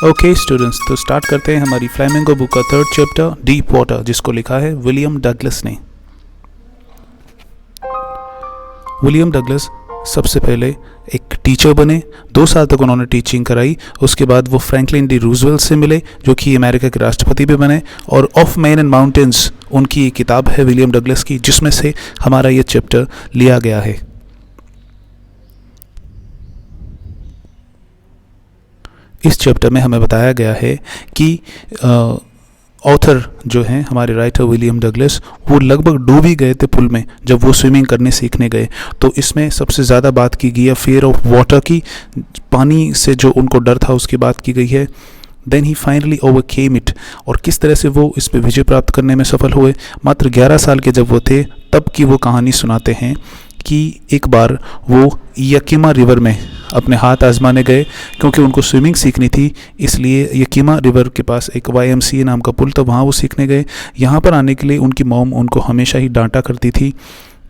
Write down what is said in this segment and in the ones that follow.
Okay students, तो start करते हैं हमारी फ्लैमिंगो बुक का थर्ड चैप्टर डीप वाटर, जिसको लिखा है विलियम डगलस ने। विलियम डगलस सबसे पहले एक टीचर बने। 2 साल तक उन्होंने टीचिंग कराई। उसके बाद वो फ्रैंकलिन डी रूजवेल्ट से मिले, जो कि अमेरिका के राष्ट्रपति भी बने। और ऑफ मैन एंड माउंटेन्स उनकी एक किताब है विलियम डगलस की, जिसमें से हमारा ये चैप्टर लिया गया है। इस चैप्टर में हमें बताया गया है कि ऑथर जो हैं हमारे राइटर विलियम डगलस, वो लगभग डूब ही गए थे पुल में जब वो स्विमिंग करने सीखने गए। तो इसमें सबसे ज़्यादा बात की गई है फियर ऑफ वाटर की, पानी से जो उनको डर था उसकी बात की गई है। देन ही फाइनली ओवरकेम इट, और किस तरह से वो इस पे विजय प्राप्त करने में सफल हुए। मात्र 11 साल के जब वो थे तब की वो कहानी सुनाते हैं कि एक बार वो यकीमा रिवर में अपने हाथ आजमाने गए, क्योंकि उनको स्विमिंग सीखनी थी। इसलिए यकीमा रिवर के पास एक YMCA नाम का पुल था, वहाँ वो सीखने गए। यहाँ पर आने के लिए उनकी मॉम उनको हमेशा ही डांटा करती थी,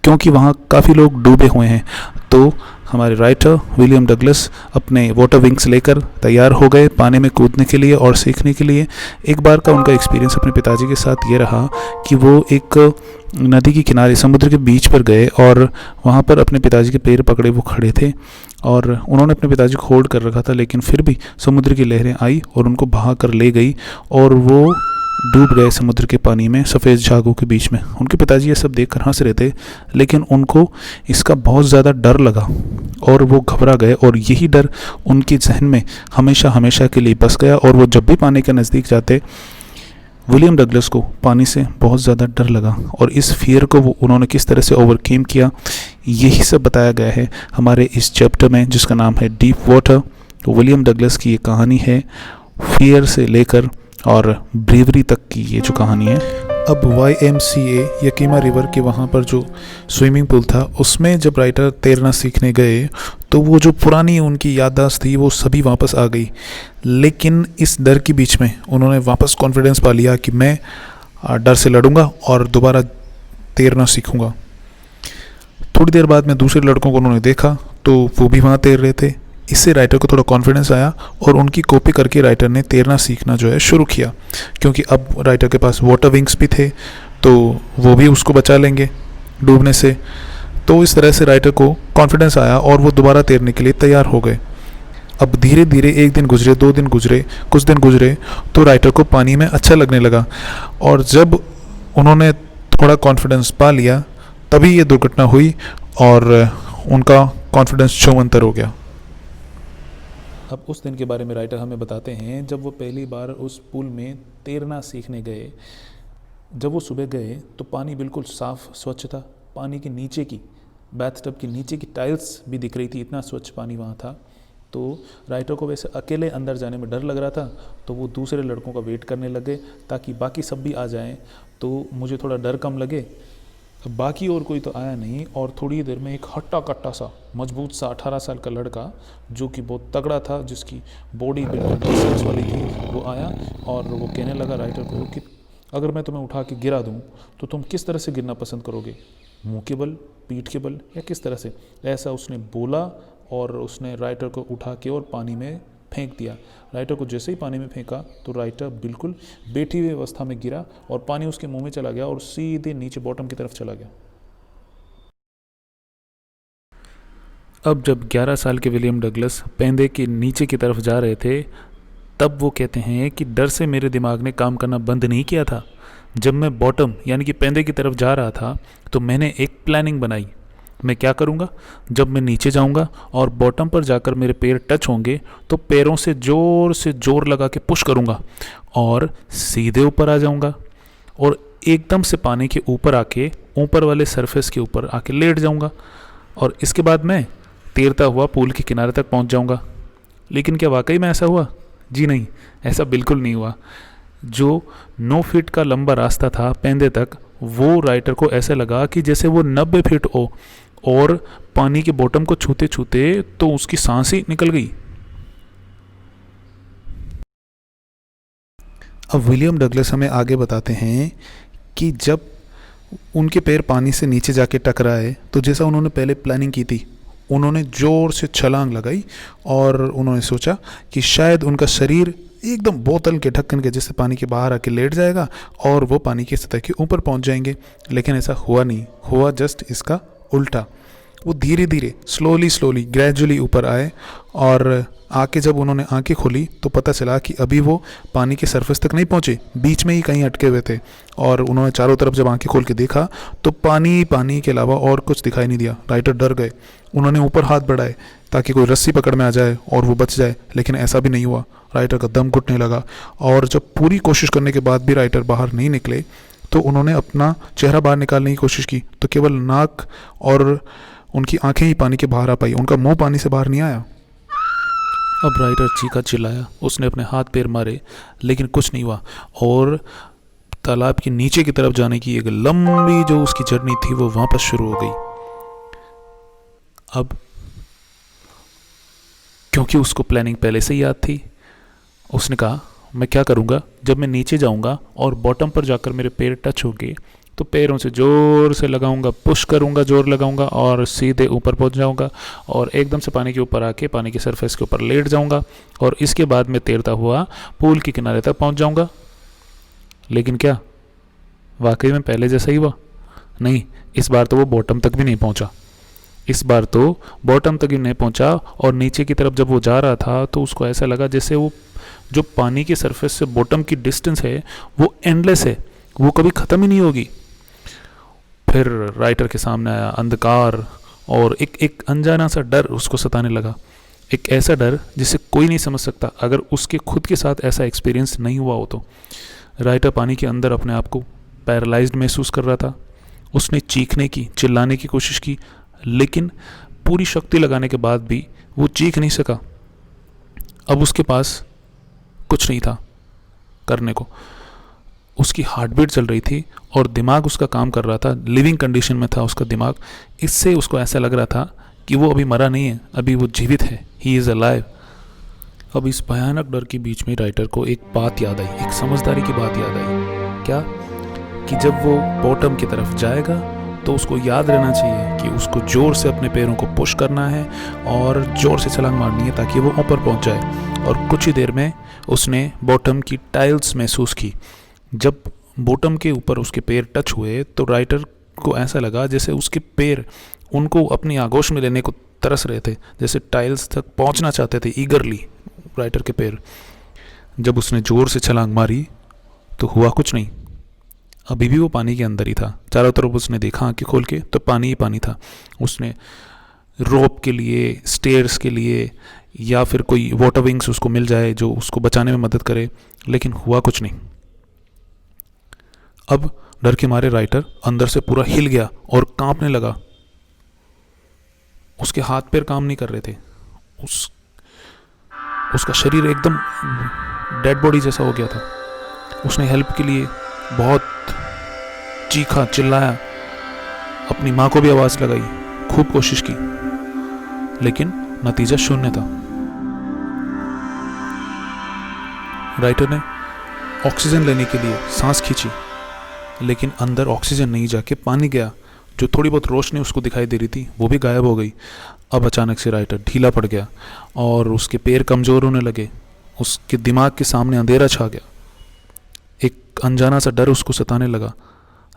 क्योंकि वहाँ काफ़ी लोग डूबे हुए हैं। तो हमारे राइटर विलियम डगलस अपने वाटर विंग्स लेकर तैयार हो गए पानी में कूदने के लिए और सीखने के लिए। एक बार का उनका एक्सपीरियंस अपने पिताजी के साथ ये रहा कि वो एक नदी के किनारे समुद्र के बीच पर गए और वहाँ पर अपने पिताजी के पैर पकड़े वो खड़े थे, और उन्होंने अपने पिताजी को होल्ड कर रखा था, लेकिन फिर भी समुद्र की लहरें आई और उनको बहा कर ले गई और वो डूब गए समुद्र के पानी में सफ़ेद झागों के बीच में। उनके पिताजी ये सब देखकर हंस रहे थे, लेकिन उनको इसका बहुत ज़्यादा डर लगा और वो घबरा गए, और यही डर उनके जहन में हमेशा हमेशा के लिए बस गया। और वो जब भी पानी के नज़दीक जाते, विलियम डगलस को पानी से बहुत ज़्यादा डर लगा, और इस फियर को वो उन्होंने किस तरह से ओवरकेम किया, यही सब बताया गया है हमारे इस चैप्टर में, जिसका नाम है डीप वाटर। तो विलियम डगलस की ये कहानी है, फियर से लेकर और ब्रेवरी तक की ये जो कहानी है। अब YMCA यकीमा रिवर के वहाँ पर जो स्विमिंग पूल था, उसमें जब राइटर तैरना सीखने गए तो वो जो पुरानी उनकी याददाश्त थी वो सभी वापस आ गई। लेकिन इस डर के बीच में उन्होंने वापस कॉन्फिडेंस पा लिया कि मैं डर से लड़ूंगा और दोबारा तैरना सीखूंगा। थोड़ी देर बाद में दूसरे लड़कों को उन्होंने देखा तो वो भी वहाँ तैर रहे थे। इससे राइटर को थोड़ा कॉन्फिडेंस आया और उनकी कॉपी करके राइटर ने तैरना सीखना जो है शुरू किया, क्योंकि अब राइटर के पास वाटर विंग्स भी थे तो वो भी उसको बचा लेंगे डूबने से। तो इस तरह से राइटर को कॉन्फिडेंस आया और वो दोबारा तैरने के लिए तैयार हो गए। अब धीरे धीरे 1 दिन गुजरे, 2 दिन गुजरे, कुछ दिन गुजरे, तो राइटर को पानी में अच्छा लगने लगा, और जब उन्होंने थोड़ा कॉन्फिडेंस पा लिया तभी ये दुर्घटना हुई और उनका कॉन्फिडेंस छूमंतर हो गया। अब उस दिन के बारे में राइटर हमें बताते हैं जब वो पहली बार उस पुल में तैरना सीखने गए। जब वो सुबह गए तो पानी बिल्कुल साफ़ स्वच्छ था। पानी के नीचे की बैथटब के नीचे की टाइल्स भी दिख रही थी, इतना स्वच्छ पानी वहाँ था। तो राइटर को वैसे अकेले अंदर जाने में डर लग रहा था, तो वो दूसरे लड़कों का वेट करने लगे ताकि बाकी सब भी आ जाएं तो मुझे थोड़ा डर कम लगे। बाकी और कोई तो आया नहीं, और थोड़ी देर में एक हट्टा कट्टा सा मजबूत सा 18 साल का लड़का, जो कि बहुत तगड़ा था, जिसकी बॉडी बिल्कुल बिसेप्स वाली थी, वो आया और वो कहने लगा राइटर को कि अगर मैं तुम्हें उठा के गिरा दूं तो तुम किस तरह से गिरना पसंद करोगे, मुंह के बल, पीठ के बल, या किस तरह से। ऐसा उसने बोला और उसने राइटर को उठा के और पानी में फेंक दिया। राइटर को जैसे ही पानी में फेंका तो राइटर बिल्कुल बैठी हुई अवस्था में गिरा और पानी उसके मुंह में चला गया और सीधे नीचे बॉटम की तरफ चला गया। अब जब 11 साल के विलियम डगलस पेंदे के नीचे की तरफ जा रहे थे, तब वो कहते हैं कि डर से मेरे दिमाग ने काम करना बंद नहीं किया था। जब मैं बॉटम यानी कि पेंदे की तरफ जा रहा था तो मैंने एक प्लानिंग बनाई। मैं क्या करूँगा, जब मैं नीचे जाऊँगा और बॉटम पर जाकर मेरे पैर टच होंगे तो पैरों से जोर लगा के पुश करूँगा और सीधे ऊपर आ जाऊँगा, और एकदम से पानी के ऊपर आके ऊपर वाले सरफेस के ऊपर आके लेट जाऊँगा, और इसके बाद मैं तैरता हुआ पूल के किनारे तक पहुँच जाऊँगा। लेकिन क्या वाकई में ऐसा हुआ? जी नहीं, ऐसा बिल्कुल नहीं हुआ। जो 9 फीट का लंबा रास्ता था पेंदे तक, वो राइटर को ऐसा लगा कि जैसे वो 90 फीट हो, और पानी के बॉटम को छूते छूते तो उसकी सांस ही निकल गई। अब विलियम डगलस हमें आगे बताते हैं कि जब उनके पैर पानी से नीचे जाके टकराए तो जैसा उन्होंने पहले प्लानिंग की थी, उन्होंने ज़ोर से छलांग लगाई और उन्होंने सोचा कि शायद उनका शरीर एकदम बोतल के ढक्कन के जैसे पानी के बाहर आके लेट जाएगा और वो पानी की सतह के ऊपर पहुंच जाएंगे। लेकिन ऐसा हुआ नहीं, हुआ जस्ट इसका उल्टा। वो धीरे धीरे स्लोली ग्रेजुअली ऊपर आए और आके जब उन्होंने आंखें खोली तो पता चला कि अभी वो पानी के सरफेस तक नहीं पहुँचे, बीच में ही कहीं अटके हुए थे। और उन्होंने चारों तरफ जब आंखें खोल के देखा तो पानी के अलावा और कुछ दिखाई नहीं दिया। राइटर डर गए, उन्होंने ऊपर हाथ बढ़ाए ताकि कोई रस्सी पकड़ में आ जाए और वो बच जाए, लेकिन ऐसा भी नहीं हुआ। राइटर का दम घुटने लगा और जब पूरी कोशिश करने के बाद भी राइटर बाहर नहीं निकले तो उन्होंने अपना चेहरा बाहर निकालने की कोशिश की तो केवल नाक और उनकी आंखें ही पानी के बाहर आ पाई, उनका मुंह पानी से बाहर नहीं आया। अब राइटर चीखा चिल्लाया, उसने अपने हाथ पैर मारे लेकिन कुछ नहीं हुआ और तालाब के नीचे की तरफ जाने की एक लंबी जो उसकी जर्नी थी वो वापस शुरू हो गई। अब क्योंकि उसको प्लानिंग पहले से याद थी, उसने कहा मैं क्या करूँगा, जब मैं नीचे जाऊँगा और बॉटम पर जाकर मेरे पैर टच होंगे तो पैरों से ज़ोर से लगाऊंगा, पुश करूंगा, जोर लगाऊंगा और सीधे ऊपर पहुंच जाऊंगा और एकदम से पानी के ऊपर आके पानी के सरफेस के ऊपर लेट जाऊंगा और इसके बाद मैं तैरता हुआ पूल के किनारे तक पहुंच जाऊंगा। लेकिन क्या वाकई में पहले जैसा ही हुआ? नहीं, इस बार तो वो बॉटम तक भी नहीं पहुंचा। इस बार तो बॉटम तक ही नहीं पहुंचा और नीचे की तरफ जब वो जा रहा था तो उसको ऐसा लगा जैसे वो जो पानी के सरफेस से बॉटम की डिस्टेंस है वो एंडलेस है, वो कभी ख़त्म ही नहीं होगी। फिर राइटर के सामने आया अंधकार और एक अनजाना सा डर उसको सताने लगा, एक ऐसा डर जिसे कोई नहीं समझ सकता अगर उसके खुद के साथ ऐसा एक्सपीरियंस नहीं हुआ हो तो। राइटर पानी के अंदर अपने आप को पैरालाइज्ड महसूस कर रहा था। उसने चीखने की, चिल्लाने की कोशिश की, लेकिन पूरी शक्ति लगाने के बाद भी वो चीख नहीं सका। अब उसके पास कुछ नहीं था करने को। उसकी हार्ट बीट चल रही थी और दिमाग उसका काम कर रहा था, लिविंग कंडीशन में था उसका दिमाग। इससे उसको ऐसा लग रहा था कि वो अभी मरा नहीं है, अभी वो जीवित है, ही इज़ अलाइव। अब इस भयानक डर के बीच में राइटर को एक बात याद आई, एक समझदारी की बात याद आई। क्या? कि जब वो बॉटम की तरफ जाएगा तो उसको याद रहना चाहिए कि उसको ज़ोर से अपने पैरों को पुश करना है और ज़ोर से छलांग मारनी है ताकि वो ऊपर पहुंच जाए। और कुछ ही देर में उसने बॉटम की टाइल्स महसूस की। जब बॉटम के ऊपर उसके पैर टच हुए तो राइटर को ऐसा लगा जैसे उसके पैर उनको अपनी आगोश में लेने को तरस रहे थे, जैसे टाइल्स तक पहुंचना चाहते थे ईगरली राइटर के पैर। जब उसने ज़ोर से छलांग मारी तो हुआ कुछ नहीं, अभी भी वो पानी के अंदर ही था। चारों तरफ उसने देखा आंखें खोल के तो पानी ही पानी था। उसने रोप के लिए, स्टेयर्स के लिए या फिर कोई वाटर विंग्स उसको मिल जाए जो उसको बचाने में मदद करे, लेकिन हुआ कुछ नहीं। अब डर के मारे राइटर अंदर से पूरा हिल गया और कांपने लगा। उसके हाथ पैर काम नहीं कर रहे थे, उसका शरीर एकदम डेड बॉडी जैसा हो गया था। उसने हेल्प के लिए बहुत चीखा, चिल्लाया, अपनी माँ को भी आवाज़ लगाई, खूब कोशिश की, लेकिन नतीजा शून्य था। राइटर ने ऑक्सीजन लेने के लिए सांस खींची, लेकिन अंदर ऑक्सीजन नहीं जाके पानी गया। जो थोड़ी बहुत रोशनी उसको दिखाई दे रही थी वो भी गायब हो गई। अब अचानक से राइटर ढीला पड़ गया और उसके पैर कमज़ोर होने लगे। उसके दिमाग के सामने अंधेरा छा गया। एक अनजाना सा डर उसको सताने लगा,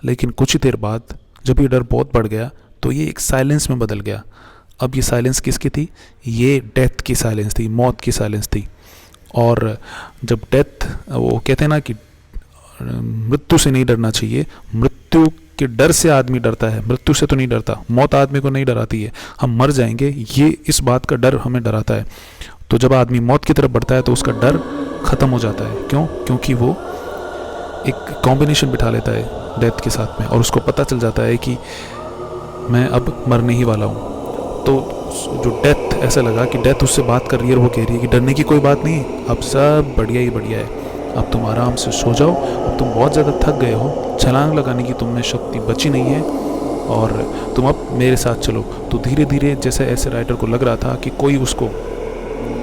लेकिन कुछ ही देर बाद जब ये डर बहुत बढ़ गया तो ये एक साइलेंस में बदल गया। अब ये साइलेंस किसकी थी? ये डेथ की साइलेंस थी, मौत की साइलेंस थी। और जब डेथ, वो कहते हैं ना कि मृत्यु से नहीं डरना चाहिए, मृत्यु के डर से आदमी डरता है, मृत्यु से तो नहीं डरता। मौत आदमी को नहीं डराती है, हम मर जाएंगे ये इस बात का डर हमें डराता है। तो जब आदमी मौत की तरफ बढ़ता है तो उसका डर ख़त्म हो जाता है। क्यों? क्योंकि वो एक कॉम्बिनेशन बिठा लेता है डेथ के साथ में और उसको पता चल जाता है कि मैं अब मरने ही वाला हूँ। तो जो डेथ, ऐसा लगा कि डेथ उससे बात कर रही है और वो कह रही है कि डरने की कोई बात नहीं, अब सब बढ़िया ही बढ़िया है, अब तुम आराम से सो जाओ, अब तुम बहुत ज़्यादा थक गए हो, छलांग लगाने की तुम में शक्ति बची नहीं है और तुम अब मेरे साथ चलो। तो धीरे धीरे जैसे ऐसे राइटर को लग रहा था कि कोई उसको,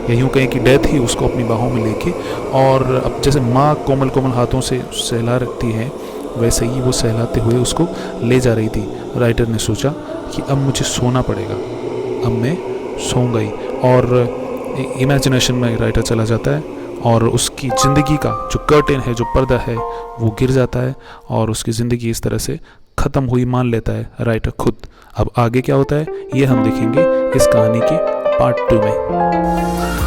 या यूँ कहें कि डेथ ही उसको अपनी बाहों में लेके, और अब जैसे माँ कोमल कोमल हाथों से सहला रखती है वैसे ही वो सहलाते हुए उसको ले जा रही थी। राइटर ने सोचा कि अब मुझे सोना पड़ेगा, अब मैं सोऊंगा ही। और इमेजिनेशन में राइटर चला जाता है और उसकी ज़िंदगी का जो कर्टेन है, जो पर्दा है, वो गिर जाता है और उसकी ज़िंदगी इस तरह से ख़त्म हुई मान लेता है राइटर खुद। अब आगे क्या होता है ये हम देखेंगे इस कहानी के पार्ट 2 में।